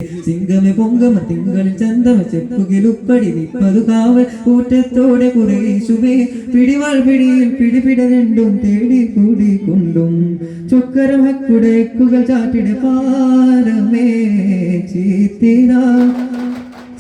സിംഗമെ പൊങ്കമ തിങ്കളിൽ ചന്തമ ചെപ്പുകിലുപ്പടി നിപ്പതു കാവൽ ഊറ്റത്തോടെ കുറേശുമേ പിടിവാൾ പിടിയിൽ പിടിപിട രണ്ടും തേടി കൂടി കൊണ്ടും ചൊക്കരമക്കുടേക്കുകൾ ചാറ്റിട പാരമേ ചീത്തിരാ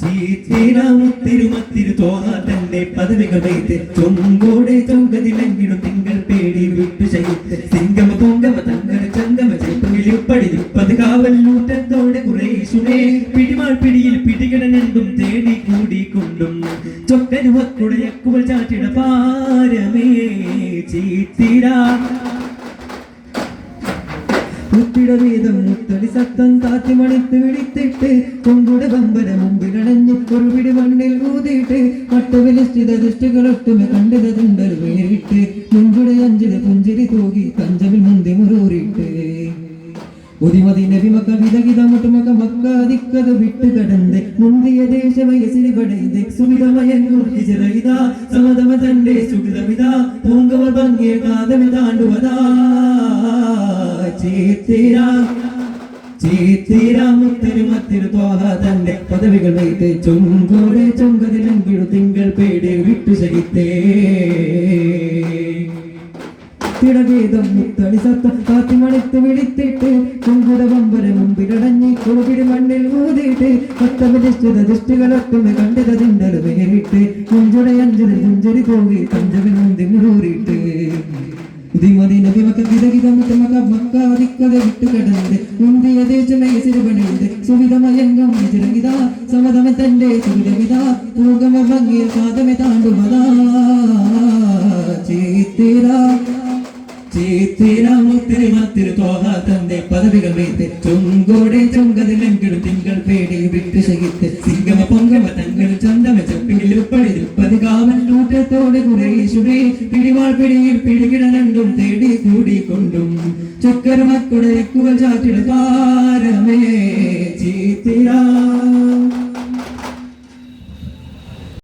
ചീത്തിരാമുത്തിരുമത്തിരു തോന്നാ തന്റെ പദവികൾ വൈത്ത് ചൊങ്കോടെ ചൊങ്കതിലെങ്കിലും തിങ്കൾ പേടി വിട്ടു ശൈത്ത് സിംഗമ പൊങ്കമ തങ്കര ചന്തമ ചെപ്പുകിലുപ്പടി നിപ്പതു കാവൽ ഊറ്റത്തോടെ കുറേശുമേ പിടിവാൾ പിടിയിൽ പിടികിടനെന്തും തേടി കൂടിക്കൊണ്ടും ചൊക്കനുവക്കുടയക്കുവൽ ചാറ്റിട പാരമേ ചീത്തിരാ മുത്തിടവേദം മുത്തടി സത്തം താത്തി മണിത്ത് വിളിത്തിട്ട് കൊങ്കുട ബമ്പര മുമ്പിലണഞ്ഞു ഒരു പിടി മണ്ണിൽ ഊതിയിട്ട് വട്ടവിലിഷ്ടിത ദൃഷ്ടികളൊട്ടുമെ കണ്ടതുണ്ടൽ വേറിട്ട് മുൻകുട അഞ്ചിത പുഞ്ചിരി തൂകി കഞ്ചവിൽ മുന്തി മുറൂറിട്ട് ഒതിമതി നബിമക്ക വിതകിത മുട്ടുമക്ക മക്കാതിക്കത് വിട്ടു കടന്ന് മുന്തിയ ദേശ വയസ്സിന് പടൈത് സുവിധമയങ്ങും ഹിജറൈത സമതമ തന്റെ സുഖിതവിത പൂങ്കവ ഭംഗിയ കാതമി താണ്ടുവതാ ചീത്തിരാമുത്തിരുമത്തിരു തോഹ തന്റെ പദവികൾ വൈത്ത് ചൊങ്കോടെ ചൊങ്കതിലെങ്കിടു തിങ്കൾ പേടി വിട്ടു ശരിത്തേ തിടവേദം മുത്തടി സത്തം കാത്തി മണിത്ത് വിളിത്തിട്ട് ചൊങ്കുട വമ്പര മുമ്പിലടഞ്ഞ് കൊളുപിടി മണ്ണിൽ ഊതിയിട്ട് പത്തമിനിഷ്ഠിത ദൃഷ്ടികളൊട്ടുമെ കണ്ടതിണ്ടൽ വേറിട്ട് മുഞ്ചുട അഞ്ചിൽ പുഞ്ചരി പോകി കഞ്ചവിൽ മുന്തി മുറൂറിയിട്ട് മുന്തിയ ദേശമയസിരുപണിയത് സുവിധമയംഗം വിചിരവിത സമതമ തന്റെ സുവിധവിത പൂഗമ ഭംഗിയ കാതമെ താണ്ടുമതാ ചീത്തിരാമുത്തിരുമത്തിരു തോഹ തന്റെ പദവികൾ വൈത്ത് ചൊങ്കോടെ ചൊങ്കതിലെങ്കിലും തിങ്കൾ പേടി വിട്ടു ശകിത്ത് സിംഗമ പൊങ്കമ തങ്ങൾ ചന്തമ ചെപ്പിലുപ്പടി പതികാവൽ ൂറ്റത്തോടെ കുറേശുമേ പിടിവാൾ പിടിയിൽ പിടികിടനണ്ടും തേടി കൂടിക്കൊണ്ടും ചൊക്കരമക്കുടയക്കുകൾ ചാറ്റിട പാരമേ